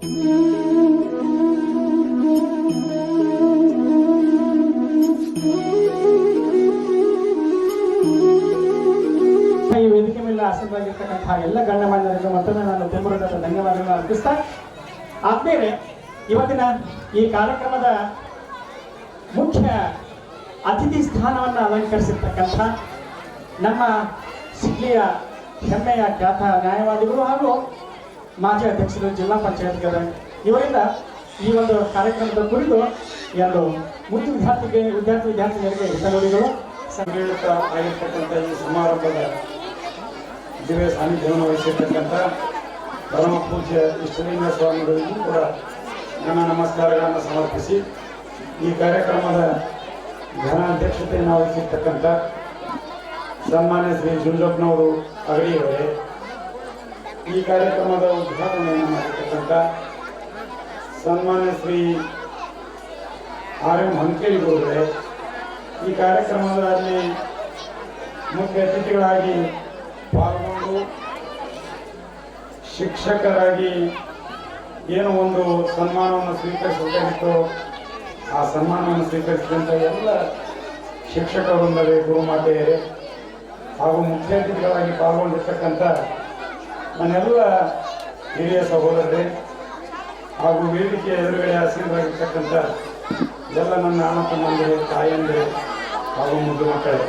ಈ ವೇದಿಕೆ ಮೇಲೆ ಆಸಕ್ತರಾಗಿರ್ತಕ್ಕಂತಹ ಎಲ್ಲ ಗಣ್ಯಮಾನ್ಯರಿಗೆ ಮತ್ತೊಮ್ಮೆ ನಾನು ತುಂಬುರದ ಧನ್ಯವಾದಗಳನ್ನು ಅರ್ಪಿಸ್ತಾ ಆದ್ಮೇಲೆ ಇವತ್ತಿನ ಈ ಕಾರ್ಯಕ್ರಮದ ಮುಖ್ಯ ಅತಿಥಿ ಸ್ಥಾನವನ್ನು ಅಲಂಕರಿಸಿರ್ತಕ್ಕಂಥ ನಮ್ಮ ಸಿಡ್ಲಿಯ ಹೆಮ್ಮೆಯ ಖ್ಯಾತ ನ್ಯಾಯವಾದಿಗಳು ಹಾಗೂ ಮಾಜಿ ಅಧ್ಯಕ್ಷರು ಜಿಲ್ಲಾ ಪಂಚಾಯತ್ ಇವರಿಂದ ಈ ಒಂದು ಕಾರ್ಯಕ್ರಮದ ಕುರಿತು ಎರಡು ಮುಖ್ಯ ವಿದ್ಯಾರ್ಥಿನಿಯರಿಗೆ ಹಿತನುಡಿಗಳು ಸಂಘಟಿತ ಆಗಿರ್ತಕ್ಕಂಥ ಈ ಸಮಾರಂಭದ ದಿವ್ಯ ಸಾನ್ನಿಧ್ಯವನ್ನು ವಹಿಸಿರ್ತಕ್ಕಂಥ ಪರಮ ಪೂಜ್ಯ ಇಷ್ಟಲಿಂಗ ಸ್ವಾಮಿಗಳಿಗೂ ಕೂಡ ನನ್ನ ನಮಸ್ಕಾರಗಳನ್ನು ಸಮರ್ಪಿಸಿ ಈ ಕಾರ್ಯಕ್ರಮದ ಘನ ಅಧ್ಯಕ್ಷತೆಯನ್ನು ವಹಿಸಿರ್ತಕ್ಕಂಥ ಸನ್ಮಾನ್ಯ ಶ್ರೀ ಜುಂಜಪ್ಪನವರು ಅಗಡಿಯವರೇ, ಈ ಕಾರ್ಯಕ್ರಮದ ಉದ್ಘಾಟನೆಯನ್ನು ಮಾಡಿರ್ತಕ್ಕಂಥ ಸನ್ಮಾನ್ಯ ಶ್ರೀ ಆರ್.ಎಂ. ಹಂಕೇರಿ ಗುರುಗಳೇ, ಈ ಕಾರ್ಯಕ್ರಮದಲ್ಲಿ ಮುಖ್ಯ ಅತಿಥಿಗಳಾಗಿ ಪಾಲ್ಗೊಂಡು ಶಿಕ್ಷಕರಾಗಿ ಏನು ಒಂದು ಸನ್ಮಾನವನ್ನು ಸ್ವೀಕರಿಸಬೇಕಾಗಿತ್ತು ಆ ಸನ್ಮಾನವನ್ನು ಸ್ವೀಕರಿಸಿದಂಥ ಎಲ್ಲ ಶಿಕ್ಷಕ ವೃಂದವೇ, ಗುರುಮಾತೆಯರೇ ಹಾಗೂ ಮುಖ್ಯ ಅತಿಥಿಗಳಾಗಿ ಪಾಲ್ಗೊಂಡಿರ್ತಕ್ಕಂಥ ನನ್ನೆಲ್ಲ ಹಿರಿಯ ಸಹೋದರರೇ ಹಾಗೂ ವೇದಿಕೆಯ ಎದುರುಗಡೆ ಆಸೀನರಾಗಿರ್ತಕ್ಕಂಥ ಎಲ್ಲ ನನ್ನ ಅಣ್ಣ ತಮ್ಮಂದಿರೇ, ತಾಯಂದಿರೇ ಹಾಗೂ ಮುದ್ದು ಮಕ್ಕಳೇ,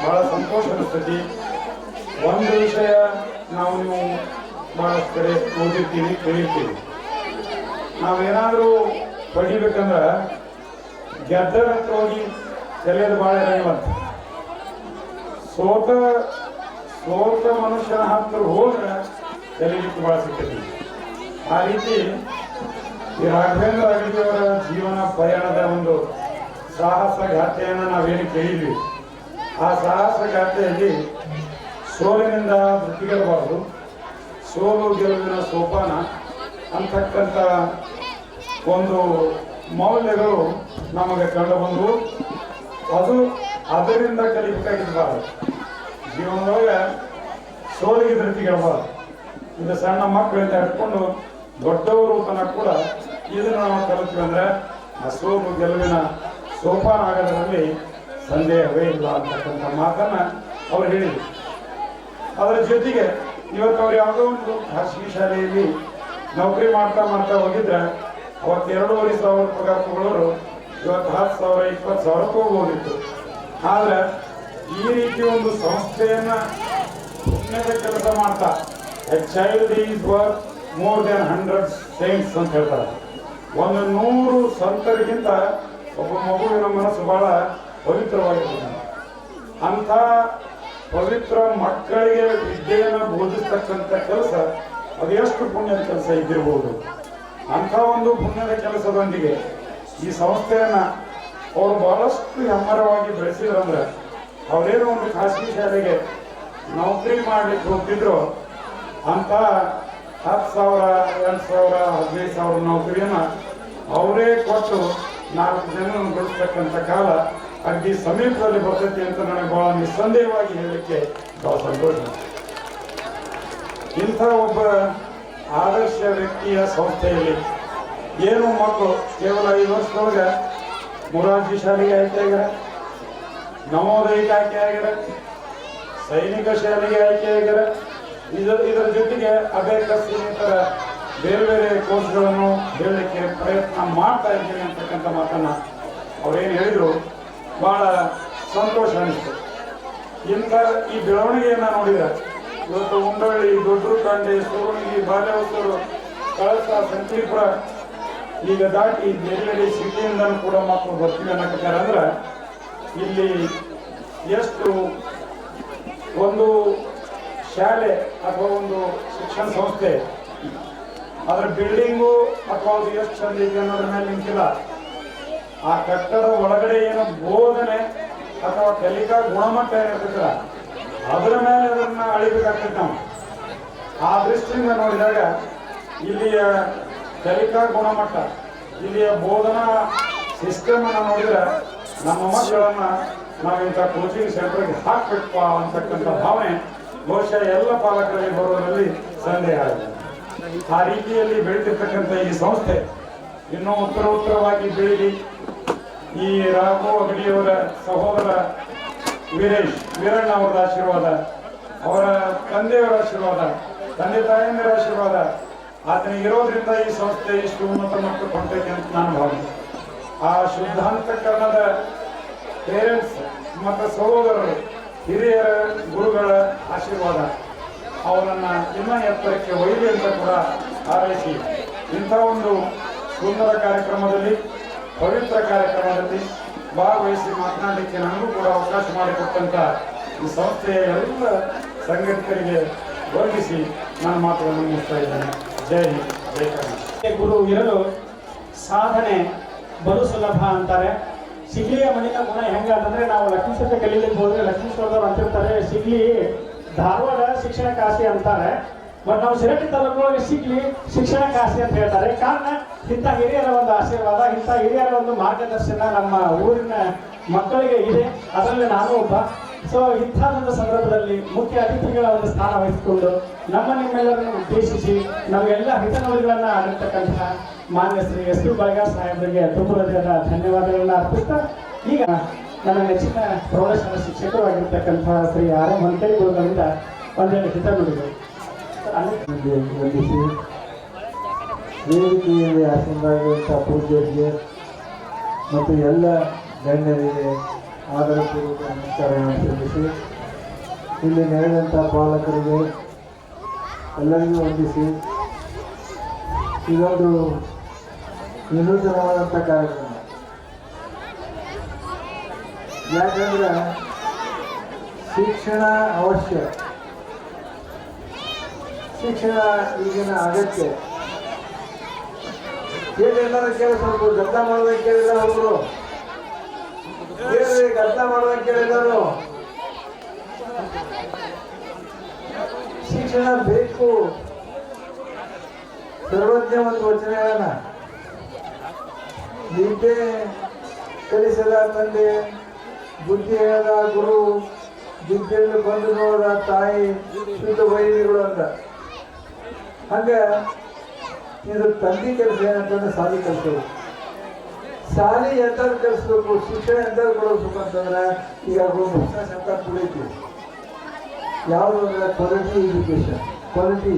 ಬಹಳ ಸಂತೋಷದ ಸ್ಥಿತಿ. ಒಂದು ವಿಷಯ ನಾವು ನೀವು ಬಹಳಷ್ಟು ಕಡೆ ಓದಿರ್ತೀವಿ, ತಿಳಿರ್ತೀವಿ. ನಾವೇನಾದರೂ ಪಡಿಬೇಕಂದ್ರೆ ಗೆದ್ದರ ಹತ್ರ ಹೋಗಿ ಕಲಿಯೋದು ಭಾಳ ಇರಂಗಿಲ್ಲಂತ. ಸೋತ ಮನುಷ್ಯನ ಹತ್ರ ಹೋದ್ರೆ ಕಲಿಲಿಕ್ಕೆ ಭಾಳ ಸಿಗ್ತೈತಿ. ಆ ರೀತಿ ಈ ರಾಘವೇಂದ್ರ ಅಗಡಿಯವರ ಜೀವನ ಪಯಣದ ಒಂದು ಸಾಹಸ ಗಾಥೆಯನ್ನು ನಾವೇನು ಕೇಳಿದ್ವಿ, ಆ ಸಾಹಸ ಗಾಥೆಯಲ್ಲಿ ಸೋಲಿನಿಂದ ವೃತ್ತಿಗೆಡಬಾರದು, ಸೋಲು ಗೆಲುವಿನ ಸೋಪಾನ ಅಂತಕ್ಕಂಥ ಒಂದು ಮೌಲ್ಯಗಳು ನಮಗೆ ಕಂಡು ಬಂದವು. ಅದರಿಂದ ಕಲಿಬೇಕಾಗಿರಬಾರದು. ಜೀವನದೊಳಗೆ ಸೋಲಿಗೆ ಧೃತಿಗೆಡಬಾರದು. ಇದು ಸಣ್ಣ ಮಕ್ಕಳಿಂದ ಹಿಡ್ಕೊಂಡು ದೊಡ್ಡವರು ತನಕ ಕೂಡ ಇದನ್ನು ನಾವು ಕಲಿತೀವಿ ಅಂದರೆ ಆ ಸೋಲು ಗೆಲುವಿನ ಸೋಪಾನ ಆಗೋದ್ರಲ್ಲಿ ಸಂದೇಹವೇ ಇಲ್ಲ ಅಂತಕ್ಕಂಥ ಮಾತನ್ನು ಅವ್ರು ಹೇಳಿದರು. ಅದರ ಜೊತೆಗೆ ಇವತ್ತು ಅವ್ರು ಯಾವುದೋ ಒಂದು ಖಾಸಗಿ ಶಾಲೆಯಲ್ಲಿ ನೌಕರಿ ಮಾಡ್ತಾ ಹೋಗಿದ್ರೆ ಅವತ್ತು 2,500 ಪಗಾರ ತಗೊಳ್ಳೋರು ಇವತ್ತು 10,000 20,000 ಹೋಗ್ಬೋದಿತ್ತು. ಆದರೆ ಈ ರೀತಿ ಒಂದು ಸಂಸ್ಥೆಯನ್ನು ಪುಣ್ಯದ ಕೆಲಸ ಮಾಡ್ತಾ A child is worth more than 100 saints ಅಂತ ಹೇಳ್ತಾರೆ. 100 ಸಂತರಿಗಿಂತ ಒಬ್ಬ ಮಗುವಿನ ಮನಸ್ಸು ಬಹಳ ಪವಿತ್ರವಾಗಿರ್ತದೆ. ಅಂಥ ಪವಿತ್ರ ಮಕ್ಕಳಿಗೆ ವಿದ್ಯೆಯನ್ನು ಬೋಧಿಸ್ತಕ್ಕಂಥ ಕೆಲಸ ಅದು ಎಷ್ಟು ಪುಣ್ಯದ ಕೆಲಸ ಇದ್ದಿರಬಹುದು. ಅಂಥ ಒಂದು ಪುಣ್ಯದ ಕೆಲಸದೊಂದಿಗೆ ಈ ಸಂಸ್ಥೆಯನ್ನು ಅವರು ಬಹಳಷ್ಟು ಹೆಮ್ಮರವಾಗಿ ಬೆಳೆಸಿದ್ರಂದ್ರೆ, ಅವರೇನೋ ಒಂದು ಖಾಸಗಿ ಶಾಲೆಗೆ ನೌಕರಿ ಮಾಡಲಿಕ್ಕೆ ಹೋಗ್ತಿದ್ರು, ಅಂಥ 10,000 8,000 15,000 ನೌಕರಿಯನ್ನು ಅವರೇ ಕೊಟ್ಟು 4 ಜನರನ್ನು ಬೆಳೆಸ್ತಕ್ಕಂಥ ಕಾಲ ಅಗ್ದಿ ಸಮೀಪದಲ್ಲಿ ಬರ್ತೈತಿ ಅಂತ ನನಗೆ ಬಹಳ ನಿಸ್ಸಂದೇಹವಾಗಿ ಹೇಳಲಿಕ್ಕೆ ಬಹಳ ಸಂತೋಷ. ಇಂಥ ಒಬ್ಬ ಆದರ್ಶ ವ್ಯಕ್ತಿಯ ಸಂಸ್ಥೆಯಲ್ಲಿ ಏನು ಮಕ್ಕಳು ಕೇವಲ 5 ವರ್ಷದೊಳಗೆ ಮೊರಾರ್ಜಿ ಶಾಲೆಗೆ ಆಯ್ಕೆ ಆಗ್ಯಾರ, ನವೋದಯಕ್ಕೆ ಆಯ್ಕೆ ಆಗ್ಯಾರ, ಸೈನಿಕ ಶಾಲೆಗೆ ಆಯ್ಕೆ ಆಗ್ಯಾರ. ಇದರ ಜೊತೆಗೆ ಅಬೇಕಸ್ ಇನ್ನಿತರ ಬೇರೆ ಬೇರೆ ಕೋರ್ಸ್ಗಳನ್ನು ಹೇಳಲಿಕ್ಕೆ ಪ್ರಯತ್ನ ಮಾಡ್ತಾ ಇದ್ದೀನಿ ಅಂತಕ್ಕಂಥ ಮಾತನ್ನು ಅವ್ರೇನು ಹೇಳಿದ್ರು ಬಹಳ ಸಂತೋಷ ಅನಿಸ್ತು. ಇಂಥ ಈ ಬೆಳವಣಿಗೆಯನ್ನು ನೋಡಿದರೆ ಇವತ್ತು ಉಂಡಳ್ಳಿ, ದೊಡ್ಡರುಕಂಡೆ, ಸೂರುಣಿಗಿ, ಬಾಲ್ಯವಸ್ತೂರು, ಕಳಸ, ಸಂಕೀಪುರ ಈಗ ದಾಟಿ ಬೇರೆ ಸಿಟಿಯಿಂದ ಕೂಡ ಮಕ್ಕಳು ಬರ್ತೀವಿ ಅನ್ನಕತ್ತಾರೆ. ಅಂದ್ರೆ ಇಲ್ಲಿ ಎಷ್ಟು ಒಂದು ಶಾಲೆ ಅಥವಾ ಒಂದು ಶಿಕ್ಷಣ ಸಂಸ್ಥೆ ಅದರ ಬಿಲ್ಡಿಂಗು ಅಥವಾ ಅದು ಎಷ್ಟು ಚಂದ ಇದೆ ಅನ್ನೋದ್ರ ಮೇಲೆ ನಿಂತಿಲ್ಲ. ಆ ಕಟ್ಟಡ ಒಳಗಡೆ ಏನೋ ಬೋಧನೆ ಅಥವಾ ಕಲಿಕಾ ಗುಣಮಟ್ಟ ಏನಿರ್ತಲ್ಲ ಅದರ ಮೇಲೆ ಅದನ್ನ ಅಳಿಬೇಕಾಗ್ತದೆ ನಾವು. ಆ ದೃಷ್ಟಿಯಿಂದ ನೋಡಿದಾಗ ಇಲ್ಲಿಯ ಕಲಿಕಾ ಗುಣಮಟ್ಟ, ಇಲ್ಲಿಯ ಬೋಧನಾ ಸಿಸ್ಟಮ್ ಅನ್ನು ನೋಡಿದ್ರೆ ನಮ್ಮ ಮಕ್ಕಳನ್ನ ನಾವು ಇಂಥ ಕೋಚಿಂಗ್ ಸೆಂಟರ್ಗೆ ಹಾಕ್ಬೇಕಪ್ಪ ಅಂತಕ್ಕಂಥ ಭಾವನೆ ಬಹುಶಃ ಎಲ್ಲ ಪಾಲಕರಿಗೆ ಬರುವುದರಲ್ಲಿ ಸಂದೇಹ ಇದೆ. ಆ ರೀತಿಯಲ್ಲಿ ಬೆಳೀತಿರ್ತಕ್ಕಂಥ ಈ ಸಂಸ್ಥೆ ಇನ್ನೂ ಉತ್ತರವಾಗಿ ಬೆಳೀಲಿ. ಈ ರಾಘು ಅಗಡಿಯವರ ಸಹೋದರ ವೀರಣ್ಣ ಅವರ ಆಶೀರ್ವಾದ, ಅವರ ತಂದೆಯವರ ಆಶೀರ್ವಾದ, ತಂದೆ ತಾಯಿಯಂದರ ಆಶೀರ್ವಾದ ಆತನಿಗೆ ಇರೋದ್ರಿಂದ ಈ ಸಂಸ್ಥೆ ಇಷ್ಟು ಉನ್ನತ ಮಟ್ಟ ಕೊಂಡೈತೆ ಅಂತ ನಾನು ಭಾವನೆ. ಆ ಶುದ್ಧಾಂತಕರಣದ ಪೇರೆಂಟ್ಸ್ ಮತ್ತು ಸಹೋದರರು, ಹಿರಿಯರ ಗುರುಗಳ ಆಶೀರ್ವಾದ ಅವನನ್ನ ಇನ್ನೂ ಎತ್ತರಕ್ಕೆ ಒಯ್ಯಲಿ ಅಂತ ಕೂಡ ಹಾರೈಸಿ, ಇಂಥ ಒಂದು ಸುಂದರ ಕಾರ್ಯಕ್ರಮದಲ್ಲಿ, ಪವಿತ್ರ ಕಾರ್ಯಕ್ರಮದಲ್ಲಿ ಭಾಗವಹಿಸಿ ಮಾತನಾಡಲಿಕ್ಕೆ ನನಗೂ ಕೂಡ ಅವಕಾಶ ಮಾಡಿಕೊಟ್ಟಂತ ಈ ಸಂಸ್ಥೆಯ ಎಲ್ಲ ಸಂಘಟಕರಿಗೆ ವಂದಿಸಿ ನನ್ನ ಮಾತುಗಳನ್ನು ಮುಗಿಸ್ತಾ ಇದ್ದೇನೆ. ಜೈ ಹಿಂದ್, ಜೈ ಕರ್ನಾಟಕ. ಗುರು ಇರಲು ಸಾಧನೆ ಬಲು ಸುಲಭ ಅಂತಾರೆ. ಶಿಗ್ಲಿಯ ಮಣ್ಣಿನ ಗುಣ ಹೆಂಗ ಅಂತಂದ್ರೆ, ನಾವು ಲಕ್ಷ್ಮೀಶ್ವರ ಕಲೀಲಿಕ್ಕೆ ಹೋದ್ರೆ ಲಕ್ಷ್ಮೀಶ್ವರದವ್ರು ಅಂತಿರ್ತಾರೆ ಶಿಗ್ಲಿ ಧಾರವಾಡ ಶಿಕ್ಷಣ ಕಾಶಿ ಅಂತಾರೆ. ಬಟ್ ನಾವು ಶಿರಟ್ಟಿ ತಾಲೂಕು ಶಿಗ್ಲಿ ಶಿಕ್ಷಣ ಕಾಶಿ ಅಂತ ಹೇಳ್ತಾರೆ. ಕಾರಣ ಇಂಥ ಹಿರಿಯರ ಒಂದು ಆಶೀರ್ವಾದ, ಇಂಥ ಹಿರಿಯರ ಒಂದು ಮಾರ್ಗದರ್ಶನ ನಮ್ಮ ಊರಿನ ಮಕ್ಕಳಿಗೆ ಇದೆ. ಅದರಲ್ಲಿ ನಾನು ಒಬ್ಬ. ಸೊ ಇಂಥ ಒಂದು ಸಂದರ್ಭದಲ್ಲಿ ಮುಖ್ಯ ಅತಿಥಿಗಳ ಒಂದು ಸ್ಥಾನ ವಹಿಸಿಕೊಂಡು ನಿಮ್ಮೆಲ್ಲರನ್ನು ಉದ್ದೇಶಿಸಿ ನಮಗೆಲ್ಲ ಹಿತನುಡಿಗಳನ್ನ ಆಗಿರ್ತಕ್ಕಂಥ ಮಾನ್ಯ ಶ್ರೀ ಎಸ್ ಪಿ ಬಳಗಾರ್ ಸಾಹೇಬರಿಗೆ ತುಂಬ ಹೃದಯದ ಧನ್ಯವಾದಗಳನ್ನ ಅರ್ಪಿಸ್ತಾ, ಈಗ ನನ್ನ ನೆಚ್ಚಿನ ಪ್ರೌಢಶಾಲಾ ಶಿಕ್ಷಕರು ಆಗಿರ್ತಕ್ಕಂಥ ಶ್ರೀ ಆರ್ ಎಂ ಹೊನ್ಕೇರಿ ಗುರುಗಳಿಂದ ಒಂದೆರಡು ಹಿತನುಡಿಗಳು ವಂದಿಸಿ, ವೇದಿಕೆಯಲ್ಲಿ ಆಸೀನರಾಗಿರುವಂಥ ಪೂಜ್ಯರಿಗೆ ಮತ್ತು ಎಲ್ಲ ಗಣ್ಯರಿಗೆ ಆದರಪೂರ್ವಕ ನಮಸ್ಕಾರಗಳನ್ನು ಸಲ್ಲಿಸಿ, ಇಲ್ಲಿ ನೆರೆದಂಥ ಪಾಲಕರಿಗೆ ಎಲ್ಲರಿಗೂ ವಂದಿಸಿ, ಇದೊಂದು ವಿನೂತನವಾದಂಥ ಕಾರ್ಯಕ್ರಮ. ಯಾಕಂದ್ರೆ ಶಿಕ್ಷಣ ಅವಶ್ಯ, ಶಿಕ್ಷಣ ಈಗಿನ ಅಗತ್ಯ. ಏನೆಲ್ಲರೂ ಕೇಳಿ ಸ್ವಲ್ಪ ಗದ್ದ ಮಾಡೋದಕ್ಕೆ ಕೇಳಿಲ್ಲ, ಒಬ್ಬರು ಹೇಳ್ರಿ ಗದ್ದ ಮಾಡೋದಕ್ಕೆ ಕೇಳಿದರು. ಶಿಕ್ಷಣ ಬೇಕು. ಸರ್ವಜ್ಞ ಒಂದು ವಚನ ಹೇಳೋಣ, ವಿದ್ಯೆ ಕಲಿಸದ ತಂದೆ, ಬುದ್ಧಿ ಹೇಳದ ಗುರು, ವಿದ್ಯೆಯನ್ನು ಬಂದು ನೋಡದ ತಾಯಿ, ಶುದ್ಧ ವೈರಿಗಳು ಅಂತ. ಹಂಗ ಇದು ತಂದೆ ಕೆಲಸ ಏನಂತಂದ್ರೆ ಶಾಲೆ ಕಲಿಸೋದು. ಶಾಲೆ ಎಂಥದ್ದು ಕಲಿಸ್ಬೇಕು, ಶಿಕ್ಷಣ ಎಂಥದ್ದು ಕೊಡಿಸ್ಬೇಕು ಅಂತಂದ್ರೆ ಈಗ ಹೊಸ ಸಂತ ಕುಡಿತೀವಿ. ಯಾವುದು ಅಂದ್ರೆ ಕ್ವಾಲಿಟಿ ಎಜುಕೇಶನ್, ಕ್ವಾಲಿಟಿ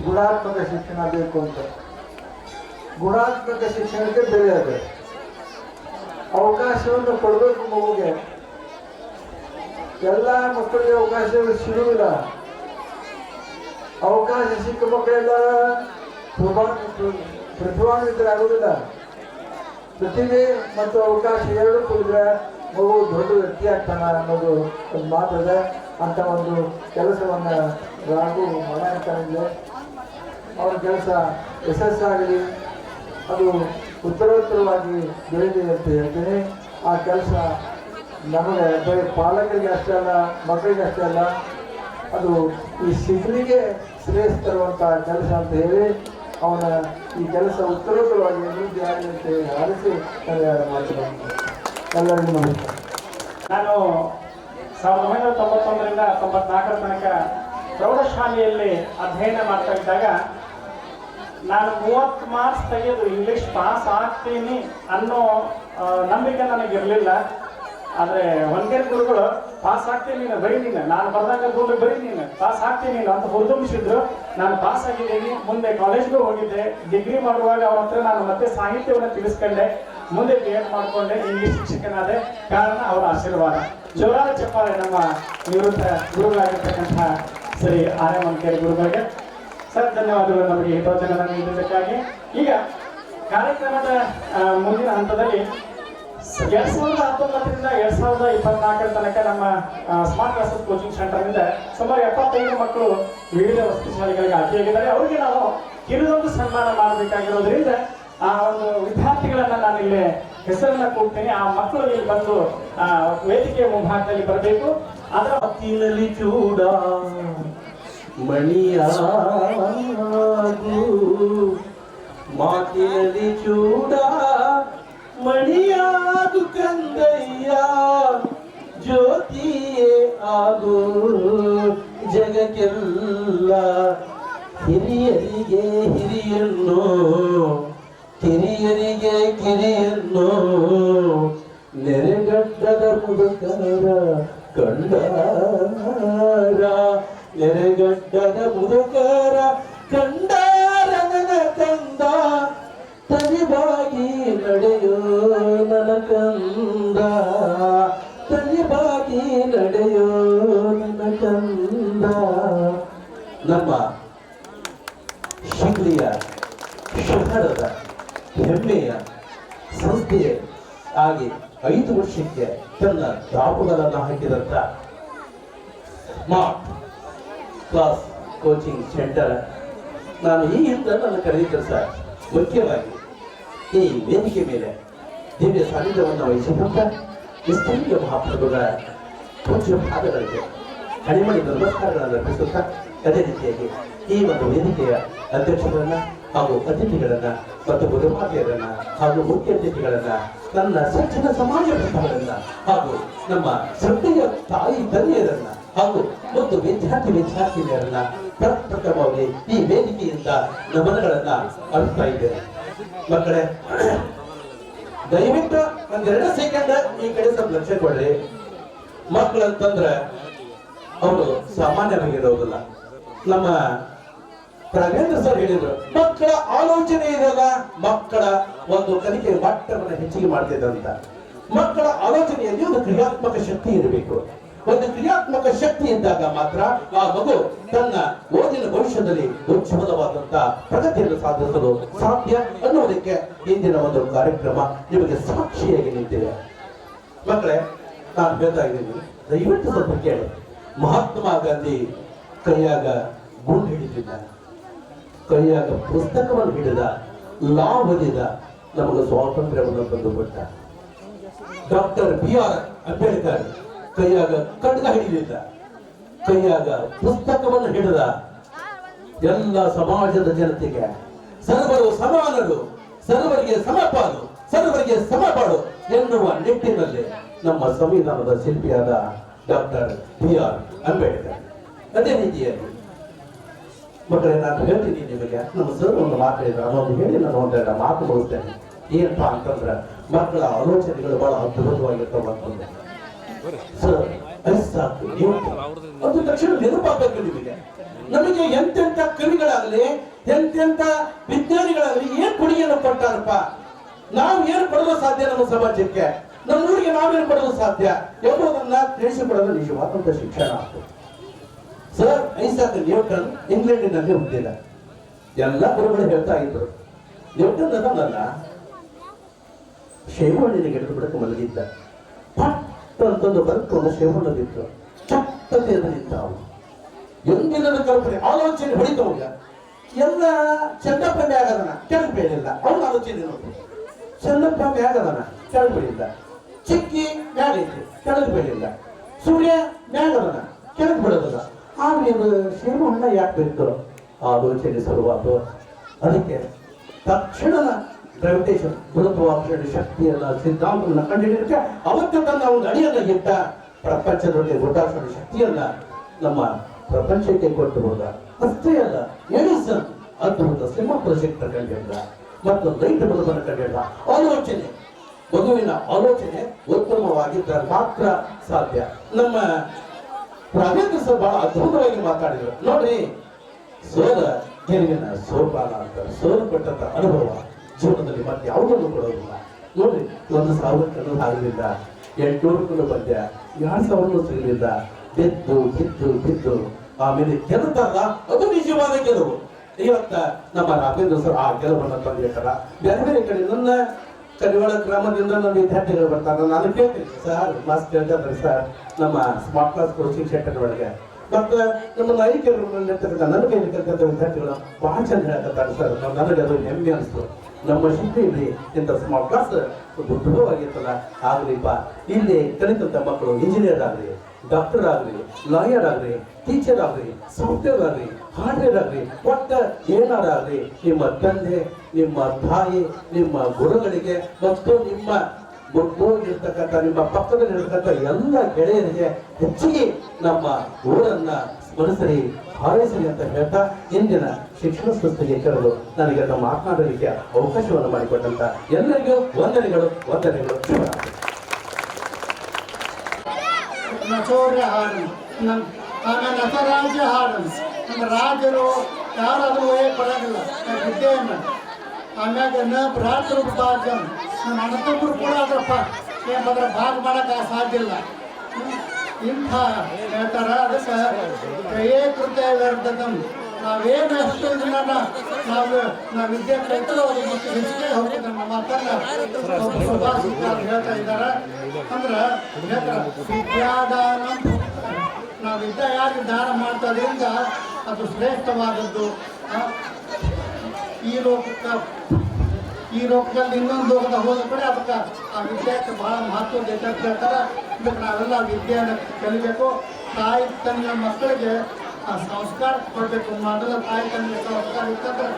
ಗುಣಾತ್ಮಕ ಶಿಕ್ಷಣ ಬೇಕು ಅಂತ. ಗುಣಾತ್ಮಕ ಶಿಕ್ಷಣಕ್ಕೆ ಬೆಲೆ ಅದ. ಅವಕಾಶವನ್ನು ಕೊಡಬೇಕು ಮಗುಗೆ. ಎಲ್ಲ ಮಕ್ಕಳಿಗೆ ಅವಕಾಶಗಳು ಸಿಗುವುದಿಲ್ಲ. ಅವಕಾಶ ಸಿಕ್ಕ ಮಕ್ಕಳೆಲ್ಲ ಪ್ರತಿಭಾನ್ವಿತರಾಗುವುದಿಲ್ಲ. ಪ್ರತಿಭೆ ಮತ್ತು ಅವಕಾಶ ಎರಡು ಕೂಡಿದ್ರೆ ಮಗು ದೊಡ್ಡ ವ್ಯಕ್ತಿ ಆಗ್ತಾನ ಅನ್ನೋದು ಒಂದು ಮಾತದ. ಅಂತ ಒಂದು ಕೆಲಸವನ್ನು ರಾಘು ಮಾಡಾಕ್ತಾನಿದೆ. ಅವರ ಕೆಲಸ ಯಶಸ್ಸಾಗಲಿ, ಅದು ಉತ್ತರೋತ್ತರವಾಗಿ ಬೆಳೆದಿದೆ ಅಂತ ಹೇಳ್ತೀನಿ. ಆ ಕೆಲಸ ನಮಗೆ ಬರೀ ಪಾಲಕರಿಗೆ ಅಷ್ಟೇ ಅಲ್ಲ, ಮಕ್ಕಳಿಗೆ ಅಷ್ಟೇ ಅಲ್ಲ, ಅದು ಈ ಶಿಕ್ಷಣಿಗೆ ಶ್ರೇಷ್ಠ ತರುವಂಥ ಕೆಲಸ ಅಂತ ಹೇಳಿ ಅವನ ಈ ಕೆಲಸ ಉತ್ತರೋತ್ತರವಾಗಿ ಅಭಿವೃದ್ಧಿ ಆಗಲಿ ಅಂತ ಹೇಳಿ ಆರಿಸಿ ಮಾತನಾಡ್ತೀನಿ. ಎಲ್ಲರಿಗೂ ನಮಸ್ಕಾರ. ನಾನು 1991ರಿಂದ 94ರ ತನಕ ಪ್ರೌಢಶಾಲೆಯಲ್ಲಿ ಅಧ್ಯಯನ ಮಾಡ್ತಾ ಇದ್ದಾಗ ನಾನು 30 ಮಾರ್ಕ್ಸ್ ತೆಗೆದು ಇಂಗ್ಲಿಷ್ ಪಾಸ್ ಆಗ್ತೀನಿ ಅನ್ನೋ ನಂಬಿಕೆ ನನಗಿರಲಿಲ್ಲ. ಆದರೆ ಹೊನ್ಕೇರಿ ಗುರುಗಳು ಪಾಸ್ ಆಗ್ತೀನಿ ನೀನು, ಬರೀ ನೀನು, ನಾನು ಬರ್ದಾಗ ಗುರು ಬರೀ ನೀನು, ಪಾಸ್ ಆಗ್ತೀನಿ ನೀನು ಅಂತ ಹುರಿದುಂಬಿಸಿದ್ರು. ನಾನು ಪಾಸ್ ಆಗಿದ್ದೀನಿ. ಮುಂದೆ ಕಾಲೇಜ್ಗೂ ಹೋಗಿದ್ದೆ. ಡಿಗ್ರಿ ಮಾಡುವಾಗ ಅವ್ರ ಹತ್ರ ನಾನು ಮತ್ತೆ ಸಾಹಿತ್ಯವನ್ನು ತಿಳಿಸ್ಕೊಂಡೆ. ಮುಂದೆ BEd ಮಾಡಿಕೊಂಡೆ, ಇಂಗ್ಲಿಷ್ ಶಿಕ್ಷಕನಾದೆ. ಕಾರಣ ಅವರ ಆಶೀರ್ವಾದ. ಜೋರಾದ ಚಪ್ಪಾಳೆ ನಮ್ಮ ನಿವೃತ್ತ ಗುರುಗಳಾಗಿರ್ತಕ್ಕಂಥ ಶ್ರೀ ಆರ್ ಎಂ ಹೊನ್ಕೇರಿ ಗುರುಗಳಿಗೆ. ಸರ್, ಧನ್ಯವಾದಗಳು ನಮಗೆ ಹಿತವಚನ ನೀಡಿದ್ದಕ್ಕಾಗಿ. ಈಗ ಕಾರ್ಯಕ್ರಮದ ಮುಂದಿನ ಹಂತದಲ್ಲಿ 2019ರಿಂದ 2024 ತನಕ ನಮ್ಮ ಸ್ಮಾರ್ಟ್ ಕ್ಲಾಸಸ್ ಕೋಚಿಂಗ್ ಸೆಂಟರ್ನಿಂದ ಸುಮಾರು 75 ಮಕ್ಕಳು ವಿವಿಧ ವಸತಿ ಶಾಲೆಗಳಿಗೆ ಆಯ್ಕೆಯಾಗಿದ್ದಾರೆ. ಅವರಿಗೆ ನಾವು ಕಿರುದೊಂದು ಸನ್ಮಾನ ಮಾಡಬೇಕಾಗಿರೋದ್ರಿಂದ ಆ ಒಂದು ವಿದ್ಯಾರ್ಥಿಗಳನ್ನ ನಾನು ಇಲ್ಲಿ ಹೆಸರನ್ನ ಕೊಡ್ತೀನಿ. ಆ ಮಕ್ಕಳು ಇಲ್ಲಿ ಬಂದು ವೇದಿಕೆಯ ಮುಂಭಾಗದಲ್ಲಿ ಬರಬೇಕು. ಅದರ ಮಾತಿನಲ್ಲಿ ಚೂಡ ಮಣಿಯಾಗು, ಮಾತಿನಲ್ಲಿ ಚೂಡ ಮಣಿಯಾಗು ಕಂದಯ್ಯ, ಜ್ಯೋತಿಯೇ ಆಗು ಜಗಕ್ಕೆಲ್ಲ ಹಿರಿಯರಿಗೆ ಹಿರಿಯನ್ನು, ಕಿರಿಯರಿಗೆ ಕಿರಿಯನ್ನು, ನೆರೆಗಡ್ಡದ ಮುದುಕರ ಕಂಡಾರ, ನೆರೆಗಡ್ಡದ ಮುದುಕರ ಕಂಡಾರ ನನ್ನ ಕಂದ, ತನಿಬಾಗಿ ನಡೆಯೋ ನನ್ನ ಕಂದ, ತನಿಬಾಗಿ ನಡೆಯೋ ನನ್ನ ಕಂದ. ನಮ್ಮ ಶಿಗ್ಲಿಯ ಶಹರದ ಹೆಮ್ಮೆಯ ಸಂಸ್ಥೆಯ ಆಗಿ 5 ವರ್ಷಕ್ಕೆ ತನ್ನ ದಾಪುಗಳನ್ನು ಹಾಕಿದಂತ ಸ್ಮಾರ್ಟ್ ಕ್ಲಾಸ್ ಕೋಚಿಂಗ್ ಸೆಂಟರ್ ನಾನು ಈ ಹಿಂದೆ ನನ್ನ ಕರೆದಿದ್ದೆ ಸರ್. ಮುಖ್ಯವಾಗಿ ಈ ವೇದಿಕೆ ಮೇಲೆ ದಿವ್ಯ ಸಾನ್ನಿಧ್ಯವನ್ನು ವಹಿಸಿದಂತ ಇಷ್ಟೀಯ ಮಹಾಪ್ರಭುಗಳ ಪೂಜ್ಯ ಪಾದಗಳಿಗೆ ಕಡಿಮೆ ನಮಸ್ಕಾರಗಳನ್ನು ಅರ್ಪಿಸುತ್ತಾ, ಅದೇ ರೀತಿಯಾಗಿ ಈ ಒಂದು ವೇದಿಕೆಯ ಅಧ್ಯಕ್ಷರನ್ನ ಹಾಗೂ ಅತಿಥಿಗಳನ್ನ ಮತ್ತು ಗುರುಮಾತೆಯರನ್ನ ಹಾಗೂ ಮುಖ್ಯ ಅತಿಥಿಗಳನ್ನ, ನನ್ನ ಸಜ್ಜನ ಸಮಾಜ ಬಂಧುಗಳನ್ನ ಹಾಗೂ ನಮ್ಮ ಶ್ರದ್ಧೆಯ ತಾಯಿ ತಂದೆಯರನ್ನ ಹಾಗೂ ಮತ್ತು ವಿದ್ಯಾರ್ಥಿನಿಯರನ್ನ ಪ್ರಪ್ರಥಮವಾಗಿ ಈ ವೇದಿಕೆಯಿಂದ ನಮನಗಳನ್ನ ಅರ್ಪಿಸ್ತಾ ಇದ್ದೇನೆ. ಮಕ್ಕಳೇ, ದಯವಿಟ್ಟು ಒಂದ್ 2 ಸೆಕೆಂಡ್ ಈ ಕಡೆ ಸ್ವಲ್ಪ ಲಕ್ಷ್ಯ ಕೊಡ್ರಿ. ಮಕ್ಕಳಂತಂದ್ರೆ ಅವರು ಸಾಮಾನ್ಯವಾಗಿರೋದಿಲ್ಲ. ನಮ್ಮ ರಾಘವೇಂದ್ರ ಸರ್ ಹೇಳಿದ್ರು, ಮಕ್ಕಳ ಆಲೋಚನೆ ಇದೆಯಲ್ಲ, ಮಕ್ಕಳ ಒಂದು ಕಲಿಕೆ ಮಟ್ಟವನ್ನು ಹೆಚ್ಚಿಗೆ ಮಾಡ್ತಿದ್ದಂತ. ಮಕ್ಕಳ ಆಲೋಚನೆಯಲ್ಲಿ ಒಂದು ಕ್ರಿಯಾತ್ಮಕ ಶಕ್ತಿ ಇರಬೇಕು. ಒಂದು ಕ್ರಿಯಾತ್ಮಕ ಶಕ್ತಿ ಇದ್ದಾಗ ಮಾತ್ರ ಆ ಮಗು ತನ್ನ ಓದಿನ ಭವಿಷ್ಯದಲ್ಲಿ ಉಜ್ವಲವಾದಂತ ಪ್ರಗತಿಯನ್ನು ಸಾಧಿಸಲು ಸಾಧ್ಯ ಅನ್ನೋದಕ್ಕೆ ಇಂದಿನ ಒಂದು ಕಾರ್ಯಕ್ರಮ ನಿಮಗೆ ಸಾಕ್ಷಿಯಾಗಿ ನಿಂತಿದೆ. ಮಕ್ಕಳೇ, ನಾನು ಹೇಳ್ತಾ ಇದ್ದೀನಿ, ದಯವಿಟ್ಟು ಸ್ವಲ್ಪ ಕೇಳಿ. ಮಹಾತ್ಮ ಗಾಂಧಿ ಕೈಯಾಗ ಗುಂಡು ಹಿಡಿದಿದ್ದ, ಕೈಯಾಗ ಪುಸ್ತಕವನ್ನು ಹಿಡಿದ, ಲಾ ಓದಿದ, ನಮಗೆ ಸ್ವಾತಂತ್ರ್ಯವನ್ನು ತಂದುಕೊಟ್ಟ. ಡಾಕ್ಟರ್ BR ಅಂಬೇಡ್ಕರ್ ಕೈಯಾಗ ಖಡ್ಗ ಹಿಡಿದಿದ್ದ, ಕೈಯಾಗ ಪುಸ್ತಕವನ್ನು ಹಿಡಿದ. ಎಲ್ಲ ಸಮಾಜದ ಜನತೆಗೆ ಸರ್ವರು ಸಮಾನರು, ಸರ್ವರಿಗೆ ಸಮಪಾಲು, ಸರ್ವರಿಗೆ ಸಮಪಾಡು ಎನ್ನುವ ನಿಟ್ಟಿನಲ್ಲಿ ನಮ್ಮ ಸಂವಿಧಾನದ ಶಿಲ್ಪಿಯಾದ ಡಾಕ್ಟರ್ BR ಅಂಬೇಡ್ಕರ್. ಅದೇ ರೀತಿಯಾಗಿ ಮಕ್ಕಳೇ, ನಾನು ಹೇಳ್ತೀನಿ ನಿಮಗೆ, ನಮ್ಮ ಸರ್ ಒಂದು ಮಾತಾಡಿದ್ರೆ ಅದೊಂದು ಹೇಳಿ ನಾನು ಒಂದೆರಡು ಮಾತು ಮುಗಿಸ್ತೇನೆ. ಏನಪ್ಪಾ ಅಂತಂದ್ರೆ, ಮಕ್ಕಳ ಆಲೋಚನೆಗಳು ಬಹಳ ಅದ್ಭುತವಾಗಿರ್ತವಂತಂದ್ರೆ ಸರ್ ಐಸಾಕ್ ನ್ಯೂಟನ್ ಅದು ತಕ್ಷಣ ನೆನಪಾಗಬೇಕು ನಿಮಗೆ. ನಮಗೆ ಎಂತೆಂಥ ಕವಿಗಳಾಗಲಿ, ಎಂತೆಂಥ ವಿಜ್ಞಾನಿಗಳಾಗಲಿ ಏನ್ ಕೊಡುಗೆಯನ್ನು ಕೊಟ್ಟಾರಪ್ಪ. ನಾವು ಏನು ಕೊಡಲು ಸಾಧ್ಯ ನಮ್ಮ ಸಮಾಜಕ್ಕೆ, ನಮ್ಮ ಊರಿಗೆ ನಾವೇನು ಕೊಡಲು ಸಾಧ್ಯ ಎಂಬುದನ್ನ ತಿಳಿಸಿಕೊಡಲು ನಿಜವಾದಂತ ಶಿಕ್ಷಣ ಆಗ್ತದೆ. ಸರ್ ಐಸಾಕ್ ನ್ಯೂಟನ್ ಇಂಗ್ಲೆಂಡಿನಲ್ಲಿ ಹುಟ್ಟಿದ. ಎಲ್ಲ ಗುರುಗಳು ಹೇಳ್ತಾ ಇದ್ರು, ನ್ಯೂಟನ್ ಅದನ್ನಲ್ಲ ಶೇವಣ್ಣಿನ ಗಿಡದ ಬುಡಕ್ಕೆ ಮಲಗಿದ್ದ. ಪಟ್ ಅಂತಂದು ಬರ್ಕೊಂಡು ಶೇವಣ್ಣ ಬಿತ್ತು, ಚಪ್ಪತ್ತೆ ನಿಂತ. ಅವನು ಎಂದಿನ ಕಲ್ಪನೆ ಆಲೋಚನೆ ಹೊಡಿತವಾಗ ಎಲ್ಲ ಚಂದಪ್ಪ ಮ್ಯಾಗದನ ಕೆಳಗೆ ಬೀಳಿಲ್ಲ. ಅವನ ಆಲೋಚನೆ ನೋಡಿ, ಚಂದಪ್ಪ ಮ್ಯಾಗದನ ಕೆಳಗೆ ಬೀಳಿಲ್ಲ, ಚಿಕ್ಕಿ ಮ್ಯಾಗೈತಿ ಕೆಳಗೆ ಬೀಳಿಲ್ಲ, ಸೂರ್ಯ ಮ್ಯಾಗದನ ಕೆಳಗೆ ಬೀಳೋದಿಲ್ಲ. ಆದ್ರೆ ಇದು ಶೇವಣ್ಣ ಯಾಕೆ ಬಿತ್ತು? ಆಲೋಚನೆ ಶುರುವಾತು. ಅದಕ್ಕೆ ತಕ್ಷಣ ಗ್ರಾವಿಟೇಷನ್ ಗುರುತ್ವಾಕರ್ಷಣ ಶಕ್ತಿಯನ್ನ ಸಿದ್ಧಾಂತವನ್ನ ಕಂಡುಹಿಡಿದಕ್ಕೆ ಅವತ್ತು ತನ್ನ ಒಂದು ಅಡಿಯನ್ನ ಇಟ್ಟ. ಪ್ರಪಂಚದಲ್ಲಿ ಗುರುತ್ವಾಕರ್ಷಣ ಶಕ್ತಿಯನ್ನ ನಮ್ಮ ಪ್ರಪಂಚಕ್ಕೆ ಕೊಟ್ಟು ಹೋದ. ಅಷ್ಟೇ ಅಲ್ಲ, ಎಡಿಸನ್ ಅದ್ಭುತ ಸಿಂಹ ಪ್ರೊಜೆಕ್ಟರ್ ಕಂಡಿದ್ದ ಮತ್ತು ಲೈಟ್ ಬಲ್ಬನ್ನು ಕಂಡಿದ್ದ. ಆಲೋಚನೆ, ಮಗುವಿನ ಆಲೋಚನೆ ಉತ್ತಮವಾಗಿದ್ದರೆ ಮಾತ್ರ ಸಾಧ್ಯ. ನಮ್ಮ ರಾಘವೇಂದ್ರ ಸರ್ ಬಹಳ ಅದ್ಭುತವಾಗಿ ಮಾತಾಡಿದ್ರು ನೋಡ್ರಿ. ಸೋಲ ಗೆಲುವಿನ ಸೋಪಾನ ಅಂತ, ಸೋಲು ಕೊಟ್ಟಂತ ಅನುಭವ ಜೀವನದಲ್ಲಿ ಮತ್ತೆ ಯಾವುದನ್ನು ಕೊಡೋದಿಲ್ಲ. ನೋಡ್ರಿ, 1,000 ಕಣ್ಣು ಆಗಲಿಲ್ಲ, 800 ಕಣ್ಣು ಪದ್ಯ, 2,000 ಸಿಗಲಿಲ್ಲ, ಬಿದ್ದು ಬಿದ್ದು ಬಿದ್ದು ಆಮೇಲೆ ಗೆಲ್ಲುತ್ತಾರಲ್ಲ, ಅದು ನಿಜವಾದ ಗೆಲುವು. ಇವತ್ತ ನಮ್ಮ ರಾಘವೇಂದ್ರ ಸರ್ ಆ ಗೆಲುವನ್ನು ತಂದಿರ್ತಾರ. ಬೇರೆ ಬೇರೆ ಕಡೆ ನನ್ನ ಕಡಿವಾಳ ಗ್ರಾಮದಿಂದ ನನ್ನ ವಿದ್ಯಾರ್ಥಿಗಳು ಬರ್ತಾರೆ. ನಾನು ಕೇಳ್ತೀನಿ, ಸರ್ ಕ್ಲಾಸ್ ಕೇಳ್ತಾರೆ ಸರ್ ನಮ್ಮ ಸ್ಮಾರ್ಟ್ ಕ್ಲಾಸ್ ಕೋಚಿಂಗ್ ಸೆಂಟರ್ ಒಳಗೆ. ಮತ್ತೆ ನಮ್ಮ ನಾಯಕರಿರ್ತಕ್ಕಂಥ ನನ್ನ ಕೈಯಲ್ಲಿ ಕಲಿತಂಥ ವಿದ್ಯಾರ್ಥಿಗಳು ಬಹಳ ಚಂದ ಹೇಳಕತ್ತಾರೆ ಸರ್. ನನಗೆ ಅದು ಹೆಮ್ಮೆ ಅನಿಸ್ತು. ನಮ್ಮ ಶಿಕ್ಷೆಯಲ್ಲಿ ಇಂಥ ಸ್ಮಾರ್ಟ್ ಕ್ಲಾಸ್ ಉದ್ಭವವಾಗಿರ್ತಲ್ಲ. ಆಗ್ಲಿಪ್ಪ, ಇಲ್ಲಿ ಕಲಿತಂಥ ಮಕ್ಕಳು ಇಂಜಿನಿಯರ್ ಆಗಲಿ, ಡಾಕ್ಟರ್ ಆಗಲಿ, ಲಾಯರ್ ಆಗಲಿ, ಟೀಚರ್ ಆಗಲಿ, ಸಾಫ್ಟ್ವೇರ್ ಆಗಲಿ, ಹಾರ್ಡ್ವೇರ್ ಆಗಲಿ, ಒಟ್ಟ ಏನಾರಾಗಲಿ, ನಿಮ್ಮ ತಂದೆ, ನಿಮ್ಮ ತಾಯಿ, ನಿಮ್ಮ ಗುರುಗಳಿಗೆ ಮತ್ತು ನಿಮ್ಮ ಇರ್ತಕ್ಕಂಥ ನಿಮ್ಮ ಪಕ್ಕದಲ್ಲಿರ್ತಕ್ಕಂಥ ಎಲ್ಲ ಗೆಳೆಯರಿಗೆ ಹೆಚ್ಚಿಗೆ ನಮ್ಮ ಊರನ್ನ ಸ್ಮರಿಸಲಿ, ಹಾರೈಸಲಿ ಅಂತ ಹೇಳ್ತಾ ಇಂದಿನ ಶಿಕ್ಷಣ ಸಂಸ್ಥೆಗೆ ಕರೆದು ನನಗೆ ಅದನ್ನು ಮಾತನಾಡಲಿಕ್ಕೆ ಅವಕಾಶವನ್ನು ಮಾಡಿಕೊಟ್ಟಂತ ಎಲ್ಲರಿಗೂ ವಂದನೆಗಳು ವಂದನೆಗಳು. ಶುಭರಾತ್ರಿ. ನಚೋರ್ಯ ಹಾಡು ಆಮೇಲೆ ನಟರಾಜ್ಯ ಹಾಡು ನಮ್ಮ ರಾಜರು ಯಾರಾದರೂ ಒಯ್ಯಕ್ಕೆ ಬರೋಂಗಿಲ್ಲ ವಿದ್ಯೆಯನ್ನು ಆಮ್ಯಾಗ ಭ್ರಾತೃ ಭಾಗ್ಯಂ ನಮ್ಮ ಅಣ್ಣತಮ್ಮರು ಕೂಡ ಅದ್ರಪ್ಪ ಏನಂದ್ರೆ ಭಾಗ ಮಾಡೋಕೆ ಸಾಧ್ಯ ಇಲ್ಲ. ಇಂಥ ಹೇಳ್ತಾರ ಅದಕ್ಕೆ ಏಕೃತ ವ್ಯರ್ಥದಂ ನಾವೇನು ಅಷ್ಟು ಇದನ್ನ ನಾವು ವಿದ್ಯೆ ಕಲಿತರೋ ಅದು ಮತ್ತೆ ಹೆಚ್ಚಿಗೆ ಹೋಗ್ತದೆ. ನಮ್ಮ ಮಾತನ್ನ ಸುಭಾಷಿತರು ಹೇಳ್ತಾ ಇದ್ದಾರೆ ಅಂದ್ರೆ ಹೇಳ್ತಾರೆ ವಿದ್ಯಾದಾನ. ನಾವು ವಿದ್ಯೆ ಯಾರಿಗೆ ದಾನ ಮಾಡ್ತಾರಿಂದ ಅದು ಶ್ರೇಷ್ಠವಾದದ್ದು. ಈ ಲೋಕದಲ್ಲಿ ಇನ್ನೊಂದು ಲೋಕದ ಹೋದ ಕಡೆ ಅದಕ್ಕೆ ಆ ವಿದ್ಯೆಗೆ ಭಾಳ ಮಹತ್ವದ ಅಂತ ಹೇಳ್ತಾರೆ. ಇದಕ್ಕೆ ನಾವೆಲ್ಲ ವಿದ್ಯೆಯನ್ನು ಕಲಿಬೇಕು. ತಾಯಿ ತನ್ನ ಮಕ್ಕಳಿಗೆ ಆ ಸಂಸ್ಕಾರ ಕೊಡಬೇಕು. ಮೊದಲ ತಾಯಿ ತನ್ನ ಸಂಸ್ಕಾರ ಇತ್ತಂದ್ರೆ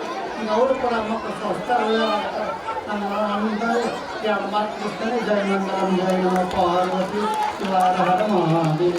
ಈಗ ಅವರು ಕೂಡ ಮಕ್ಕಳು ಸಂಸ್ಕಾರ ನನ್ನ ಎರಡು ಮಾತು ಜಯ ಮಂಗಲಂ ಜಯ ನಮ ಪಾರ್ವತಿ ಶಿವಾರ ಹರ ಮಹಾದೇವ.